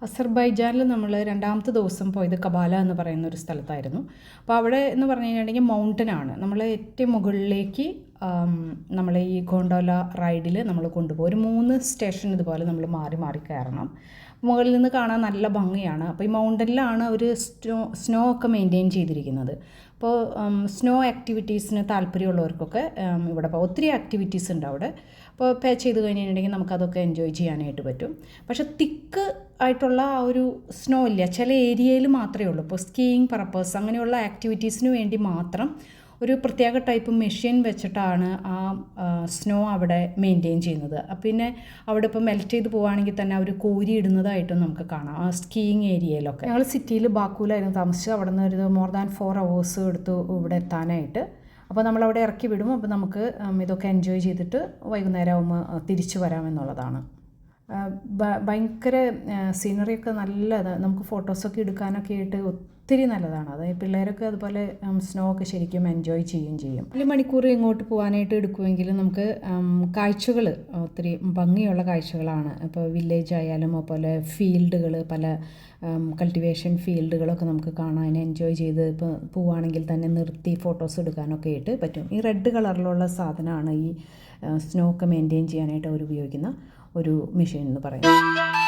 അസർബൈജാനിൽ നമ്മൾ രണ്ടാമത്തെ ദിവസം പോയത് കബാല എന്ന് പറയുന്ന ഒരു സ്ഥലത്തായിരുന്നു. അപ്പോൾ അവിടെ എന്ന് പറഞ്ഞു കഴിഞ്ഞിട്ടുണ്ടെങ്കിൽ മൗണ്ടനാണ്. നമ്മൾ ഏറ്റവും മുകളിലേക്ക് നമ്മൾ ഈ ഗോണ്ടോല റൈഡിൽ നമ്മൾ കൊണ്ടുപോകും. ഒരു 3 സ്റ്റേഷൻ ഇതുപോലെ നമ്മൾ മാറി മാറി കയറണം. മുകളിൽ നിന്ന് കാണാൻ നല്ല ഭംഗിയാണ്. അപ്പോൾ ഈ മൗണ്ടനിലാണ് ഒരു സ്നോ ഒക്കെ മെയിൻറ്റെയിൻ ചെയ്തിരിക്കുന്നത്. അപ്പോൾ സ്നോ ആക്ടിവിറ്റീസിന് താല്പര്യമുള്ളവർക്കൊക്കെ ഇവിടെ ഒത്തിരി ആക്ടിവിറ്റീസ് ഉണ്ട് അവിടെ. അപ്പോൾ പേ ചെയ്ത് കഴിഞ്ഞിട്ടുണ്ടെങ്കിൽ നമുക്കതൊക്കെ എൻജോയ് ചെയ്യാനായിട്ട് പറ്റും. പക്ഷേ തിക്ക് ആയിട്ടുള്ള ആ ഒരു സ്നോ ഇല്ല, ചില ഏരിയയിൽ മാത്രമേ ഉള്ളൂ. ഇപ്പോൾ സ്കീയിങ് പർപ്പസ് അങ്ങനെയുള്ള ആക്ടിവിറ്റീസിന് വേണ്ടി മാത്രം ഒരു പ്രത്യേക ടൈപ്പ് മെഷീൻ വെച്ചിട്ടാണ് ആ സ്നോ അവിടെ മെയിൻറ്റെയിൻ ചെയ്യുന്നത്. പിന്നെ അവിടെ ഇപ്പോൾ മെൽറ്റ് ചെയ്ത് പോവുകയാണെങ്കിൽ തന്നെ അവർ കോരി ഇടുന്നതായിട്ടും നമുക്ക് കാണാം ആ സ്കീയിങ് ഏരിയയിലൊക്കെ. ഞങ്ങൾ സിറ്റിയിൽ ബാക്കൂലായിരുന്നു താമസിച്ചത്. അവിടെ നിന്ന് ഒരു മോർ ദാൻ 4 hours എടുത്തു ഇവിടെ എത്താനായിട്ട്. അപ്പോൾ നമ്മളവിടെ ഇറക്കി വിടും. അപ്പോൾ നമുക്ക് ഇതൊക്കെ എൻജോയ് ചെയ്തിട്ട് വൈകുന്നേരം ആകുമ്പോൾ തിരിച്ചു വരാമെന്നുള്ളതാണ്. ഭയങ്കര സീനറിയൊക്കെ നല്ലത്, നമുക്ക് ഫോട്ടോസൊക്കെ എടുക്കാനൊക്കെ ആയിട്ട് ഒത്തിരി നല്ലതാണ്. അതായത് പിള്ളേരൊക്കെ അതുപോലെ സ്നോ ഒക്കെ ശരിക്കും എൻജോയ് ചെയ്യും. 4 മണിക്കൂർ ഇങ്ങോട്ട് പോകാനായിട്ട് എടുക്കുമെങ്കിലും നമുക്ക് കാഴ്ചകൾ ഒത്തിരി ഭംഗിയുള്ള കാഴ്ചകളാണ്. ഇപ്പോൾ വില്ലേജ് ആയാലും അതുപോലെ ഫീൽഡുകൾ, പല കൾട്ടിവേഷൻ ഫീൽഡുകളൊക്കെ നമുക്ക് കാണാൻ എൻജോയ് ചെയ്ത് ഇപ്പോൾ പോവുകയാണെങ്കിൽ തന്നെ നിർത്തി ഫോട്ടോസ് എടുക്കാനൊക്കെ ആയിട്ട് പറ്റും. ഈ റെഡ് കളറിലുള്ള സാധനമാണ് ഈ സ്നോ ഒക്കെ മെയിൻറ്റെയിൻ ചെയ്യാനായിട്ട് അവർ ഉപയോഗിക്കുന്ന ഒരു മെഷീൻ എന്ന് പറയുന്നത്.